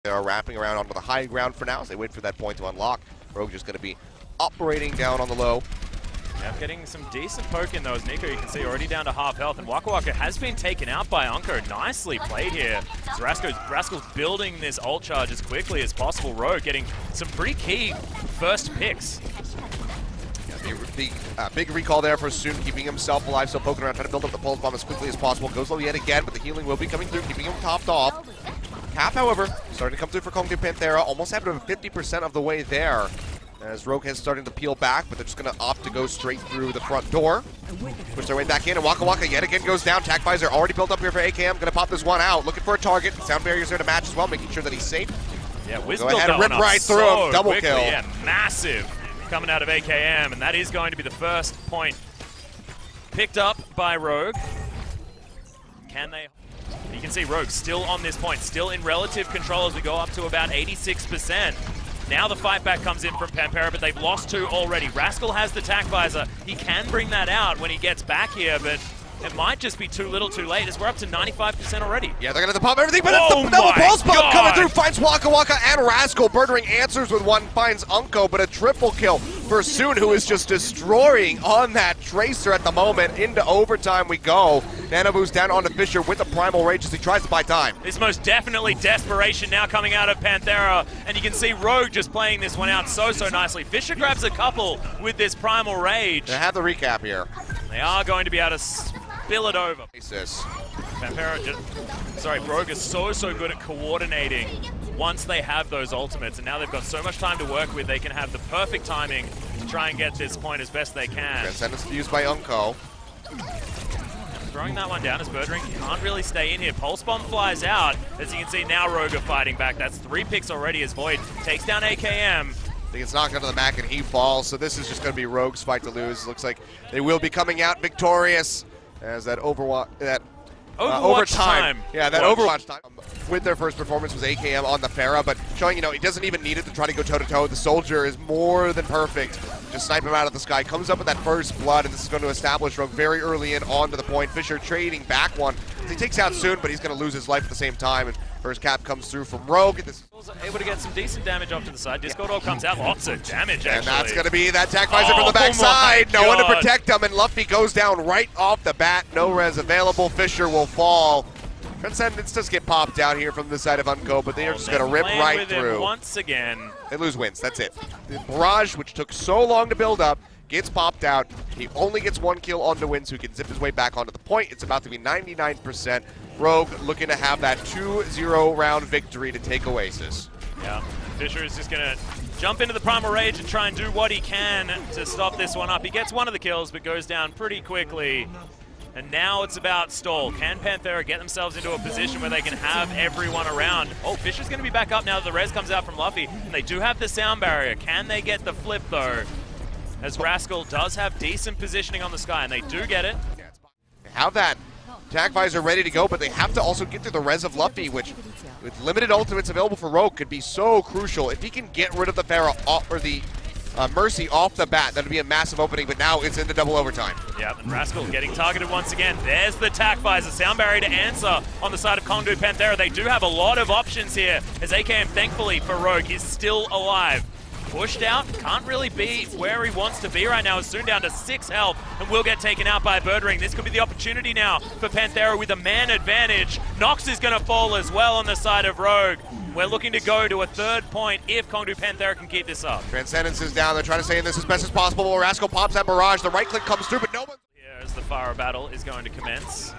They are wrapping around onto the high ground for now as they wait for that point to unlock. Rogue just going to be operating down on the low. Yeah, getting some decent poke in though, as Nico, you can see, already down to half health, and Waka Waka has been taken out by Unko. Nicely played here. So Rascal's building this ult charge as quickly as possible. Rogue getting some pretty key first picks. Yeah, the big recall there for Soon, keeping himself alive, so poking around, trying to build up the pulse bomb as quickly as possible. Goes low yet again, but the healing will be coming through, keeping him topped off. Cap, however, starting to come through for Kongdoo Panthera, almost having 50% of the way there. As Rogue has starting to peel back, but they're just going to opt to go straight through the front door. Push their way back in, and Waka Waka yet again goes down. Tac Visor already built up here for AKM, going to pop this one out. Looking for a target. Sound Barrier's there to match as well, making sure that he's safe. Yeah, Wiz go built ahead that and rip one up right through so him. Double quickly. kill. Yeah, massive coming out of AKM, and that is going to be the first point picked up by Rogue. Can they? You can see Rogue still on this point, still in relative control as we go up to about 86%. Now the fight back comes in from Panthera, but they've lost two already. Rascal has the Tac Visor. He can bring that out when he gets back here, but it might just be too little too late as we're up to 95% already. Yeah, they're going to pop everything, but it's the double pulse bomb coming through. Finds Waka Waka and Rascal. Birdring answers with one, finds Unko, but a triple kill for Soon, who is just destroying on that Tracer at the moment. Into overtime we go. Nanobu's down onto Fisher with the Primal Rage as he tries to buy time. It's most definitely desperation now coming out of Panthera, and you can see Rogue just playing this one out so nicely. nicely. Fisher grabs a couple with this Primal Rage. They have the recap here. They are going to be able to spill it over. Panthera Rogue is so good at coordinating once they have those ultimates, and now they've got so much time to work with, they can have the perfect timing to try and get this point as best they can. Transcendence used by Unko. Throwing that one down as Birdring can't really stay in here. Pulse Bomb flies out. As you can see now, Rogue are fighting back. That's 3 picks already as Void takes down AKM. I think it's knocked onto the back and he falls, so this is just going to be Rogue's fight to lose. Looks like they will be coming out victorious as that Overwatch time. Yeah, that Overwatch time with their first performance was AKM on the Pharah, but showing, you know, he doesn't even need it to try to go toe-to-toe. The Soldier is more than perfect. Just snipe him out of the sky. Comes up with that first blood, and this is going to establish Rogue very early in onto the point. Fisher trading back one. He takes out Soon, but he's going to lose his life at the same time. And first cap comes through from Rogue. This able to get some decent damage off to the side. Discord all comes out. Lots of damage, actually. And that's going to be that Tac Visor from the backside. No one to protect him, and Luffy goes down right off the bat. No res available. Fisher will fall. Transcendence does get popped out here from the side of Unko, but they are just going to rip right through. Once again. They lose wins, that's it. The barrage, which took so long to build up, gets popped out. He only gets 1 kill onto win, so he can zip his way back onto the point. It's about to be 99%. Rogue looking to have that 2-0 round victory to take Oasis. Yeah, Fisher is just going to jump into the Primal Rage and try and do what he can to stop this one up. He gets one of the kills, but goes down pretty quickly. And now it's about stall. Can Panthera get themselves into a position where they can have everyone around? Oh, Fisher's going to be back up now that the res comes out from Luffy. And they do have the sound barrier. Can they get the flip, though? As Rascal does have decent positioning on the sky, and they do get it. They have that Tac Visor ready to go, but they have to also get through the res of Luffy, which, with limited ultimates available for Rogue, could be so crucial. If he can get rid of the Pharah or the Mercy off the bat, that would be a massive opening, but now it's into double overtime. Yeah, and Rascal getting targeted once again. There's the Tac Visor, sound barrier to answer on the side of Kongdoo Panthera. They do have a lot of options here, as AKM, thankfully for Rogue, is still alive. Pushed out, can't really be where he wants to be right now. Is soon down to 6 health and will get taken out by Birdring. This could be the opportunity now for Panthera with a man advantage. Nox is going to fall as well on the side of Rogue. We're looking to go to a 3rd point if Kongdoo Panthera can keep this up. Transcendence is down. They're trying to stay in this as best as possible. Rascal pops that barrage. The right click comes through, but no one. Here as the Pharah battle is going to commence.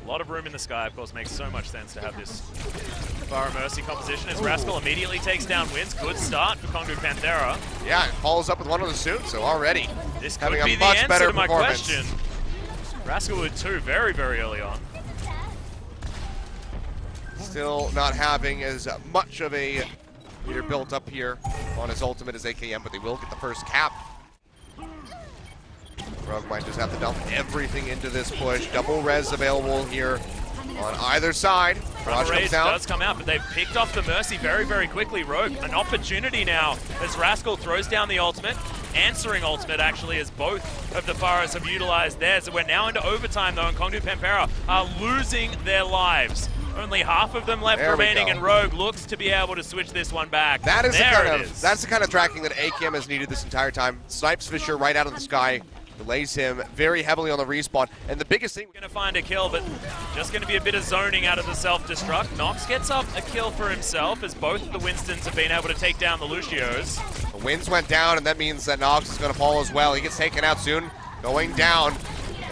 A lot of room in the sky, of course, makes so much sense to have this Pharah Mercy composition as Rascal immediately takes down wins. Good start for Kongdoo Panthera. Yeah, it follows up with one of the Soon, so already this having could be a much the answer better to my performance. question. Rascal with 2 very, very early on. Still not having as much of a meter built up here on his ultimate as AKM, but they will get the first cap. Rogue might just have to dump everything into this push. Double res available here on either side. Primal Rage does come out, but they've picked off the Mercy very, very quickly. Rogue, an opportunity now as Rascal throws down the ultimate. Answering ultimate, actually, as both of the Pharahs have utilized theirs. So we're now into overtime, though, and Kongdoo Panthera are losing their lives. Only half of them left remaining, and Rogue looks to be able to switch this one back. That is that's the kind of tracking that AKM has needed this entire time. Snipes Fisher right out of the sky, delays him very heavily on the respawn, and the biggest thing... Going to find a kill, but just going to be a bit of zoning out of the self-destruct. Nox gets up a kill for himself, as both of the Winstons have been able to take down the Lucios. The winds went down, and that means that Nox is going to fall as well. He gets taken out soon, going down.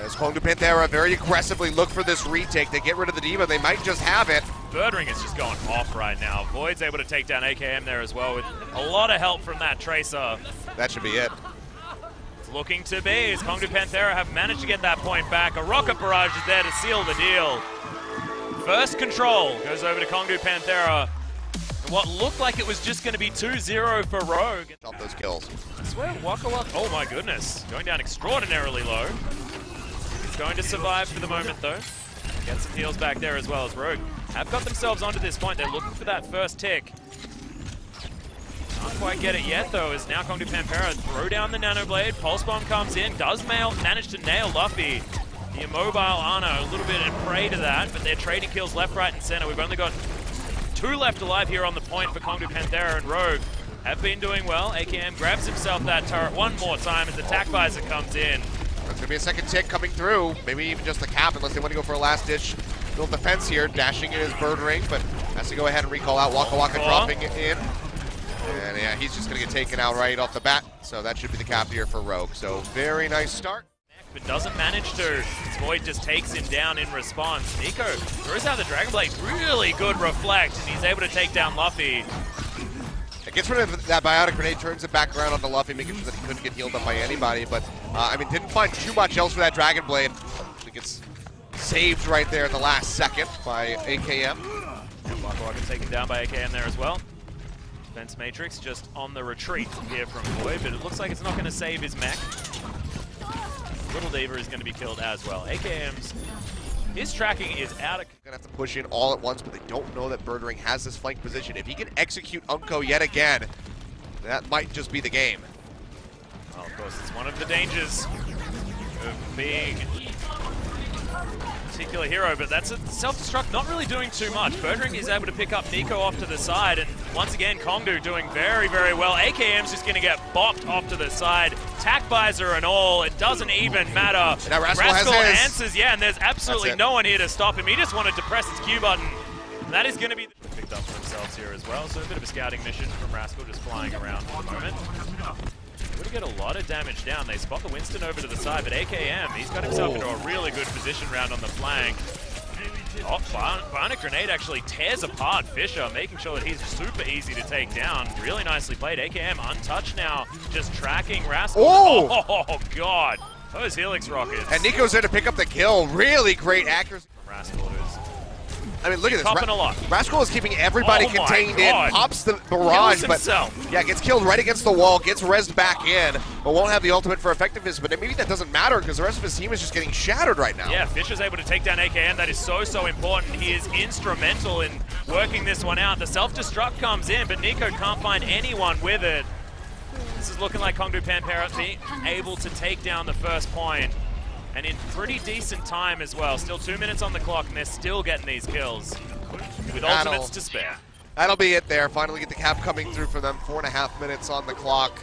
As Kongdoo Panthera very aggressively look for this retake. They get rid of the Diva, they might just have it. Birdring is just going off right now. Void's able to take down AKM there as well with a lot of help from that Tracer. That should be it. It's looking to be, as Kongdoo Panthera have managed to get that point back. A rocket barrage is there to seal the deal. First control goes over to Kongdoo Panthera. What looked like it was just going to be 2-0 for Rogue. Stop those kills. I swear Waka Waka, oh my goodness, going down extraordinarily low. Going to survive for the moment though. Get some heals back there as well, as Rogue have got themselves onto this point. They're looking for that first tick. Can't quite get it yet though, as now Kongdoo Panthera throw down the Nano Blade. Pulse Bomb comes in, does manage to nail Luffy. The immobile Ana a little bit in prey to that, but they're trading kills left, right, and center. We've only got 2 left alive here on the point for Kongdoo Panthera, and Rogue have been doing well. AKM grabs himself that turret one more time as the attack visor comes in. There's going to be a second tick coming through, maybe even just the cap, unless they want to go for a last-ditch little defense here. Dashing in his bird ring, but has to go ahead and recall out. Waka Waka dropping it in. And yeah, he's just going to get taken out right off the bat, so that should be the cap here for Rogue. So very nice start. But doesn't manage to. Void just takes him down in response. Nico throws out the Dragon Blade, really good reflect, and he's able to take down Luffy. It gets rid of that biotic grenade, turns it back around onto Luffy, making sure that he couldn't get healed up by anybody. But, I mean, didn't find too much else for that Dragon Blade. It gets saved right there at the last second by AKM. And Waka Waka taken down by AKM there as well. Defense Matrix just on the retreat here from Void, but it looks like it's not going to save his mech. Little Diva is going to be killed as well. His tracking is out of... Gonna have to push in all at once, but they don't know that Birdring has this flank position. If he can execute Unko yet again, that might just be the game. Well, of course, it's one of the dangers of being a particular hero, but that's a self-destruct not really doing too much. Birdring is able to pick up Nico off to the side, and once again, Kongdoo doing very, very well. AKM's just going to get bopped off to the side. Tack visor and all, it doesn't even matter. Now Rascal answers, yeah, and there's absolutely no one here to stop him. He just wanted to press his Q button. And that is going to be picked up for themselves here as well, so a bit of a scouting mission from Rascal, just flying around for the moment. Would get a lot of damage down. They spot the Winston over to the side, but AKM, he's got himself into a really good position round on the flank. Oh, Bionic Grenade actually tears apart Fisher, making sure that he's super easy to take down. Really nicely played. AKM untouched now, just tracking Rascal. Oh God, those Helix rockets. And Nico's there to pick up the kill. Really great accuracy from Rascal, who's... I mean, look at this. A lot. Rascal is keeping everybody contained in, pops the barrage, but yeah, gets killed right against the wall, gets rezzed back in, but won't have the ultimate for effectiveness. But maybe that doesn't matter because the rest of his team is just getting shattered right now. Yeah, Fisher's able to take down AKM. That is so important. He is instrumental in working this one out. The self-destruct comes in, but Nico can't find anyone with it. This is looking like Kongdoo Panthera being able to take down the first point. And in pretty decent time as well. Still 2 minutes on the clock, and they're still getting these kills with ultimates to spare. That'll be it there. Finally get the cap coming through for them. 4.5 minutes on the clock.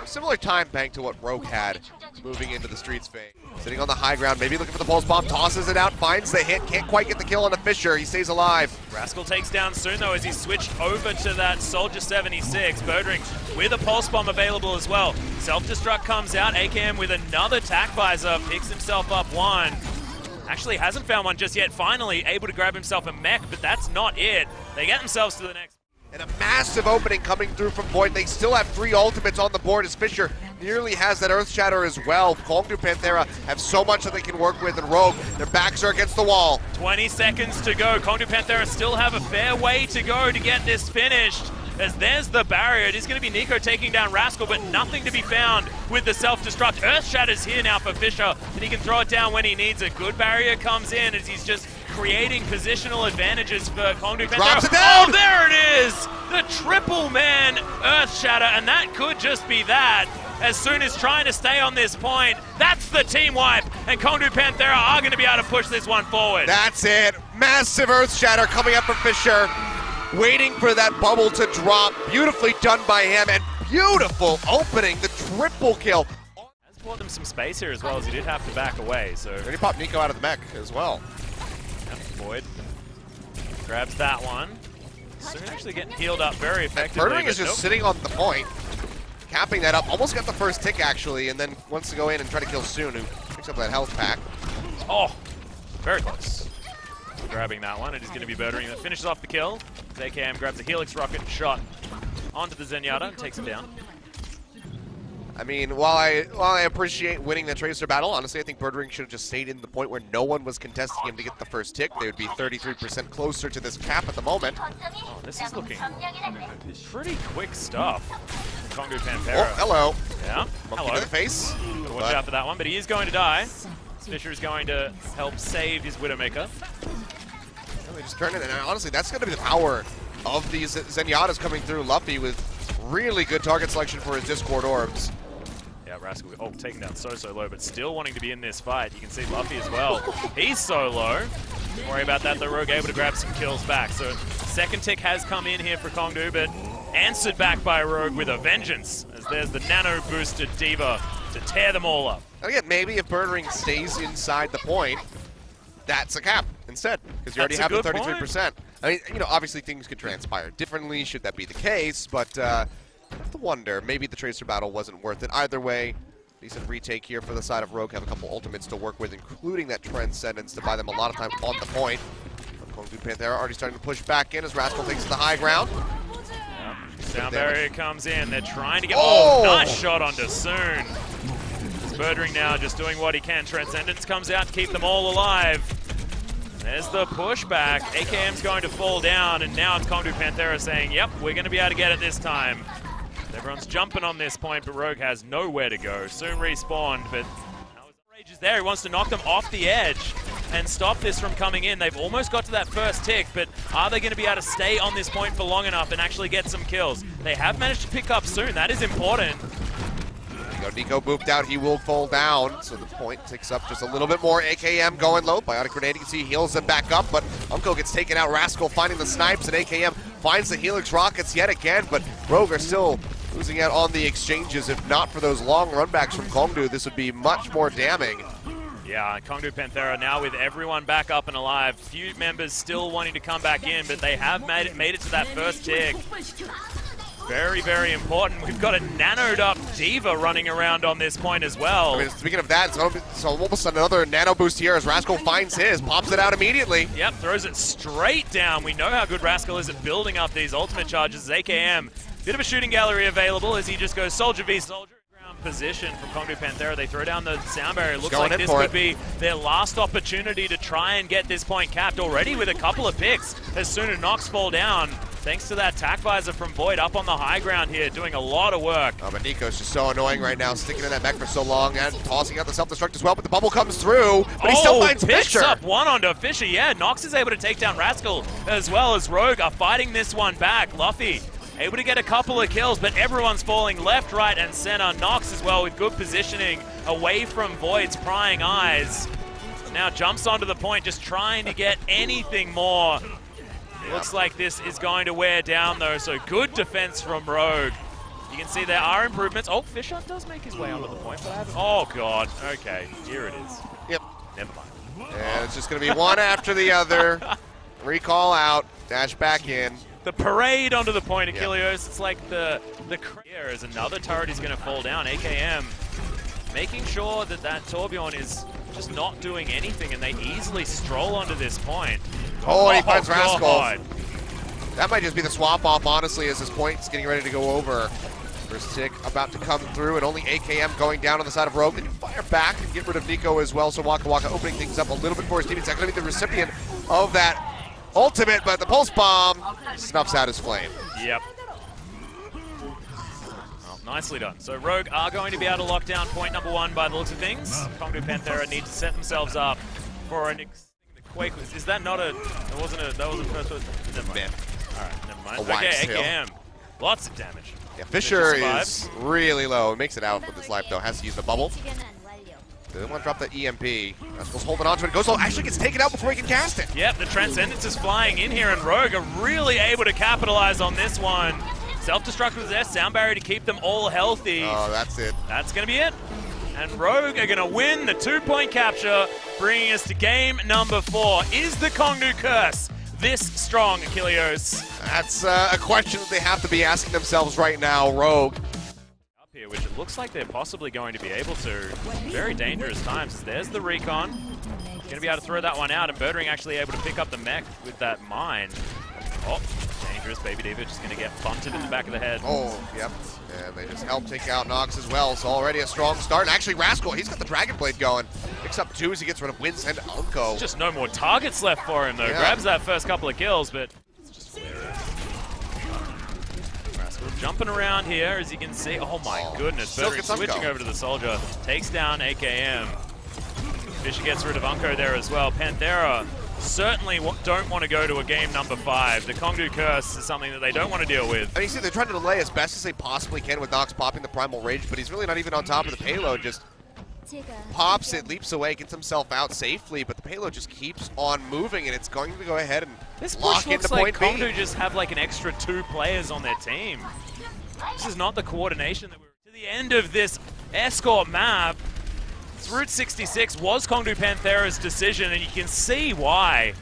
Similar time bank to what Rogue had moving into the streets phase. Sitting on the high ground, maybe looking for the pulse bomb, tosses it out, finds the hit, can't quite get the kill on a Fisher. He stays alive. Rascal takes down soon though as he switched over to that Soldier 76. Birdring with a pulse bomb available as well. Self-destruct comes out, AKM with another tack visor, picks himself up one. Actually hasn't found one just yet, finally able to grab himself a mech, but that's not it. They get themselves to the next. And a massive opening coming through from Void. They still have 3 ultimates on the board as Fisher nearly has that Earth Shatter as well. Kongdoo Panthera have so much that they can work with, and Rogue, their backs are against the wall. 20 seconds to go. Kongdoo Panthera still have a fair way to go to get this finished. As there's the barrier. It is going to be Nico taking down Rascal, but nothing to be found with the self-destruct. Earth Shatter's here now for Fisher, and he can throw it down when he needs it. Good barrier comes in as he's just creating positional advantages for Kongdoo Panthera. Drops it down! Oh, there it is! The triple man Earth Shatter, and that could just be that. As soon as trying to stay on this point, that's the team wipe. and Kongdoo Panthera are going to be able to push this one forward. That's it. Massive Earth Shatter coming up from Fisher. Waiting for that bubble to drop. Beautifully done by him, and beautiful opening, the triple kill. Has bought them some space here as well, as he did have to back away. So Already popped Nico out of the mech as well. Yep, Void grabs that one. Soon actually getting healed up very effectively. Birdering is just sitting on the point, capping that up. Almost got the first tick actually, and then wants to go in and try to kill Soon, who picks up that health pack. Oh, very close. Grabbing that one, it is going to be Birdering that finishes off the kill. AKM grabs a Helix rocket shot onto the Zenyatta and takes him down. I mean, while I appreciate winning the Tracer battle, honestly, I think Birdering should have just stayed in the point where no one was contesting him to get the first tick. They would be 33% closer to this cap at the moment. Oh, this is looking pretty quick stuff. Kongdoo Panthera. Oh, hello. Yeah, Monkey hello. to the face. Gotta watch out for that one, but he is going to die. Fisher is going to help save his Widowmaker. They just turn it, and honestly, that's going to be the power of these Zenyatas coming through. Luffy with really good target selection for his Discord orbs. Yeah, Rascal, taken down so low, but still wanting to be in this fight. You can see Luffy as well. He's so low. Don't worry about that, though. Rogue able to grab some kills back. So second tick has come in here for Kongdoo, but answered back by Rogue with a vengeance, as there's the nano-boosted D.Va to tear them all up. And again, maybe if Birdering stays inside the point, that's a cap instead, because you already have the 33%. I mean, you know, obviously things could transpire differently should that be the case, but I have to wonder, maybe the Tracer battle wasn't worth it. Either way, decent retake here for the side of Rogue. Have a couple ultimates to work with, including that Transcendence to buy them a lot of time on the point. Kongdoo Panthera already starting to push back in as Rascal takes the high ground. Sound barrier comes in. They're trying to get... Oh, nice shot onto Soon. Birdering now just doing what he can. Transcendence comes out to keep them all alive. There's the pushback. AKM's going to fall down, and now it's Kongdoo Panthera saying, yep, we're going to be able to get it this time. Everyone's jumping on this point, but Rogue has nowhere to go. Soon respawned, but Rage is there. He wants to knock them off the edge and stop this from coming in. They've almost got to that first tick, but are they going to be able to stay on this point for long enough and actually get some kills? They have managed to pick up Soon. That is important. Nico booped out, he will fall down, so the point ticks up just a little bit more. AKM going low, Biotic Grenade, you can see heals him back up, but Unko gets taken out. Rascal finding the snipes, and AKM finds the Helix Rockets yet again, but Rogue are still losing out on the exchanges. If not for those long runbacks from Kongdoo, this would be much more damning. Yeah, Kongdoo Panthera now with everyone back up and alive. Few members still wanting to come back in, but they have made it to that first tick. Very, very important. We've got a nanoed up D.Va running around on this point as well. I mean, speaking of that, it's almost another nano boost here as Rascal finds his, pops it out immediately. Yep, throws it straight down. We know how good Rascal is at building up these ultimate charges. AKM, bit of a shooting gallery available as he just goes soldier v soldier. Ground position from Kongdoo Panthera. They throw down the sound barrier. Looks like this could be their last opportunity to try and get this point capped already with a couple of picks as soon as Nox fall down. Thanks to that tack visor from Void up on the high ground here, doing a lot of work. Oh, but Nico's just so annoying right now, sticking in that mech for so long and tossing out the self-destruct as well, but the bubble comes through, but he still finds picks Fisher. Up one onto Fisher, yeah. Nox is able to take down Rascal as well as Rogue are fighting this one back. Luffy able to get a couple of kills, but everyone's falling left, right, and center. Nox as well with good positioning away from Void's prying eyes. Now jumps onto the point, just trying to get anything more. Looks like this is going to wear down though, so good defense from Rogue. You can see there are improvements. Oh, Fisher does make his way onto the point, but I haven't... Oh god, okay, here it is. Yep. Never mind. And it's just going to be one after the other. Recall out, dash back in. The parade onto the point, Achilleos. It's like the here as another turret is going to fall down. AKM making sure that that Torbjorn is just not doing anything, and they easily stroll onto this point. Oh, he finds Rascal. God. That might just be the swap off, honestly, as this point's getting ready to go over. First tick about to come through, and only AKM going down on the side of Rogue. They can fire back and get rid of Nico as well, so Waka Waka opening things up a little bit for his team. He's not going to be the recipient of that ultimate, but the pulse bomb snuffs out his flame. Yep. Well, nicely done. So Rogue are going to be able to lock down point number one by the looks of things. Kongdoo Panthera need to set themselves up for an Quake. Is that not a... That wasn't first one? Never mind. Alright, never mind. Okay, AKM. Lots of damage. Yeah, Fisher is really low. Makes it out with his life though. Has to use the bubble. Doesn't want to drop the EMP. Rascal's holding on to it. Gozo actually gets taken out before he can cast it. Yep, the Transcendence is flying in here, and Rogue are really able to capitalize on this one. Self-destruct was there, sound barrier to keep them all healthy. Oh, that's it. That's going to be it. And Rogue are going to win the 2-point capture, bringing us to game number 4. Is the Kongdoo curse this strong, Achilleos? That's a question that they have to be asking themselves right now, Rogue. Up here, which it looks like they're possibly going to be able to. Very dangerous times. There's the recon. Going to be able to throw that one out, and Birdring actually able to pick up the mech with that mine. Oh, dangerous. Baby Diva just going to get bunted in the back of the head. Oh, yep. And they just help take out Nox as well, so already a strong start. And actually, Rascal, he's got the Dragon Blade going. Picks up 2 as he gets rid of Wince and Unko. Just no more targets left for him, though. Yeah. Grabs that first couple of kills, but it's just Rascal jumping around here, as you can see. Oh my goodness. Birdring switching over to the Soldier. Takes down AKM. Fisher gets rid of Unko there as well. Panthera certainly don't want to go to a game number 5. The Kongdoo curse is something that they don't want to deal with. And you see, they're trying to delay as best as they possibly can with Nox popping the Primal Rage, but he's really not even on top of the payload. Just pops it, leaps away, gets himself out safely, but the payload just keeps on moving, and it's going to go ahead and this lock push into looks like point B. Kongdoo just have like an extra 2 players on their team. This is not the coordination that we're to the end of this escort map. Route 66 was Kongdoo Panthera's decision, and you can see why.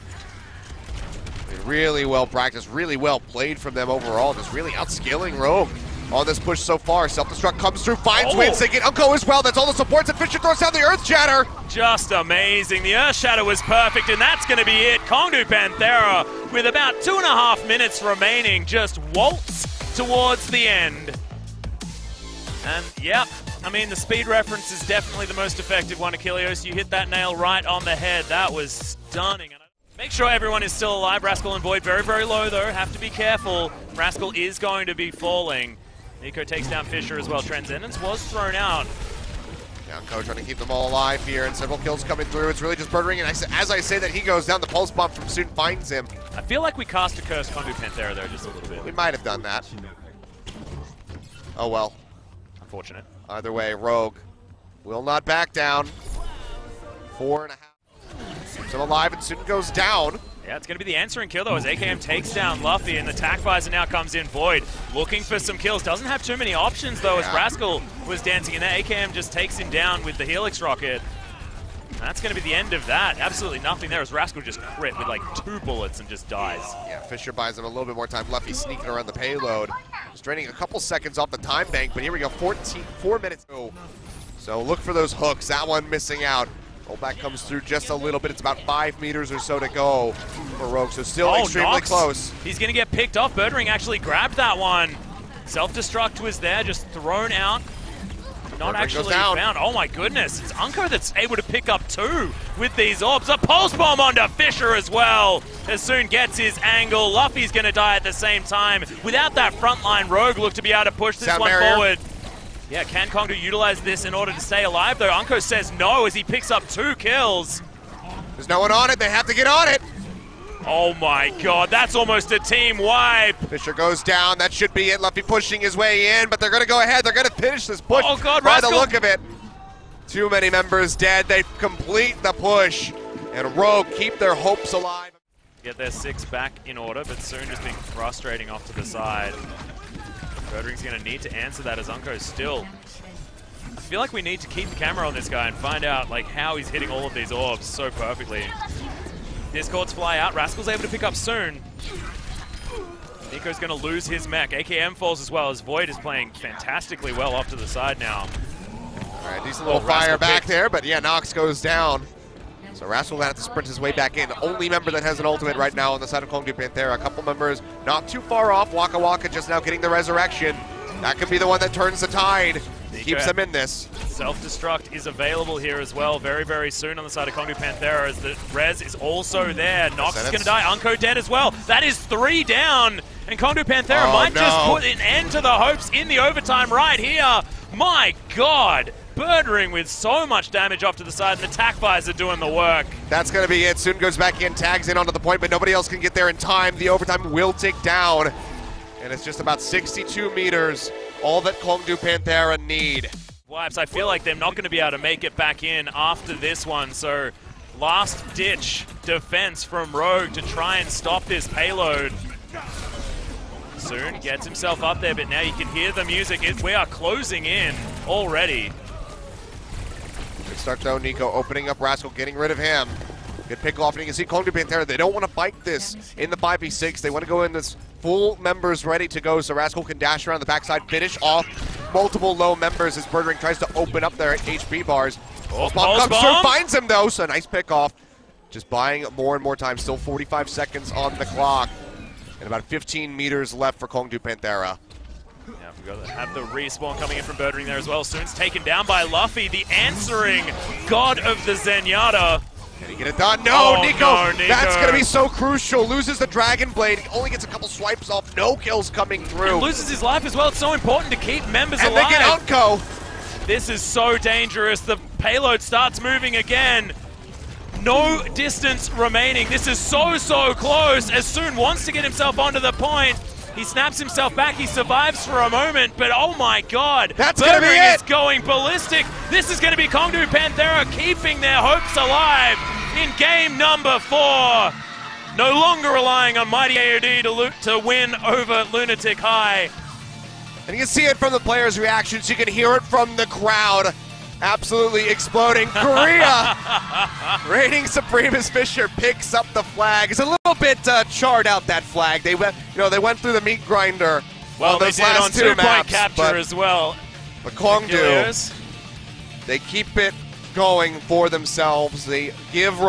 Really well practiced, really well played from them overall, just really outskilling Rogue on this push so far. Self-destruct comes through, finds Wince, they get Unko as well. That's all the supports, and Fisher throws down the Earth Shatter. Just amazing. The Earth Shatter was perfect, and that's going to be it. Kongdoo Panthera, with about 2.5 minutes remaining, just waltz towards the end. And, yep. I mean, the speed reference is definitely the most effective one, Achilleos. You hit that nail right on the head. That was stunning. Make sure everyone is still alive. Rascal and Void very, very low, though. Have to be careful. Rascal is going to be falling. Nico takes down Fisher as well. Transcendence was thrown out. Now Coach trying to keep them all alive here, and several kills coming through. It's really just Birdring, and as I say that, he goes down. The pulse bomb from Soon finds him. I feel like we cast a curse Kongdoo Panthera there just a little bit. We might have done that. Oh well. Unfortunate. Either way, Rogue will not back down. 4.5. Still alive, and soon goes down. Yeah, it's going to be the answering kill, though, as AKM takes down Luffy, and the tac visor now comes in. Void looking for some kills. Doesn't have too many options, though, as Rascal was dancing in there. AKM just takes him down with the Helix Rocket. And that's going to be the end of that. Absolutely nothing there, as Rascal just crit with like 2 bullets and just dies. Yeah, Fisher buys him a little bit more time. Luffy sneaking around the payload. Just draining a couple seconds off the time bank, but here we go, 4 minutes. So look for those hooks. That one missing out. Rollback comes through just a little bit. It's about 5 meters or so to go for Rogue, so still extremely Nox. close. He's going to get picked off. Birdring actually grabbed that one. Self-destruct was there, just thrown out. Not actually found. Oh my goodness. It's Unko that's able to pick up 2 with these orbs. A pulse bomb onto Fisher as well. As soon gets his angle. Luffy's going to die at the same time. Without that frontline, Rogue looked to be able to push this one forward. Yeah, can Kongdoo utilize this in order to stay alive, though? Unko says no as he picks up 2 kills. There's no one on it. They have to get on it. Oh my god, that's almost a team wipe. Fisher goes down. That should be it. Luffy pushing his way in, but they're going to go ahead. They're going to finish this push. Oh god, by Rascal. the look of it. Too many members dead. They complete the push, and Rogue keep their hopes alive. Get their 6 back in order, but soon just being frustrating off to the side. Birdring's going to need to answer that as Unko still. I feel like we need to keep the camera on this guy and find out like how he's hitting all of these orbs so perfectly. Discords fly out. Rascal's able to pick up soon. Nico's going to lose his mech. AKM falls as well, as Void is playing fantastically well off to the side now. All right, decent little fire back there, but yeah, Nox goes down. So Rascal will have to sprint his way back in. Only member that has an ultimate right now on the side of Kongdoo Panthera. A couple members not too far off. Waka Waka just now getting the resurrection. That could be the one that turns the tide. Keeps them in this. Self-destruct is available here as well very, very soon on the side of Kongdoo Panthera, as the res is also there. Nox is going to die. Unko dead as well. That is 3 down. And Kongdoo Panthera might just put an end to the hopes in the overtime right here. My god. Birdring with so much damage off to the side, and the tac visor doing the work. That's going to be it. Soon goes back in, tags in onto the point, but nobody else can get there in time. The overtime will tick down. And it's just about 62 meters. All that Kongdoo Panthera need. Wow. lives. I feel like they're not going to be able to make it back in after this one, so last-ditch defense from Rogue to try and stop this payload. Soon gets himself up there, but now you can hear the music. We are closing in already. Good start though, Nico opening up Rascal, getting rid of him. Good pick off, and you can see Kongdoo Panthera. They don't want to bite this in the 5v6. They want to go in this full members ready to go, so Rascal can dash around the backside, finish off multiple low members as Birdring tries to open up their HP bars. Bomb comes through, finds him though, so nice pick off. Just buying more and more time, still 45 seconds on the clock. And about 15 meters left for Kongdoo Panthera. Yeah, we've got to have the respawn coming in from Birdring there as well. Soon's taken down by Luffy, the answering god of the Zenyatta. Can he get it done? No, Oh, Nico! no, Nico. That's going to be so crucial. Loses the Dragon Blade. He only gets a couple swipes off. No kills coming through. And loses his life as well. It's so important to keep members alive. And they get Unco. This is so dangerous. The payload starts moving again. No distance remaining. This is so close. As Soon wants to get himself onto the point. He snaps himself back. He survives for a moment, but oh my god. That's going to be it. Is going ballistic. This is going to be Kongdoo Panthera keeping their hopes alive in game number 4. No longer relying on Mighty AOD to win over Lunatic High. And you can see it from the players' reactions. You can hear it from the crowd. Absolutely exploding. Korea reigning supreme as Fisher picks up the flag. It's a little bit charred out, that flag. They went, they went through the meat grinder. Well, those they did last on 2-point maps, capture as well. But Kongdoo, they keep it going for themselves. They give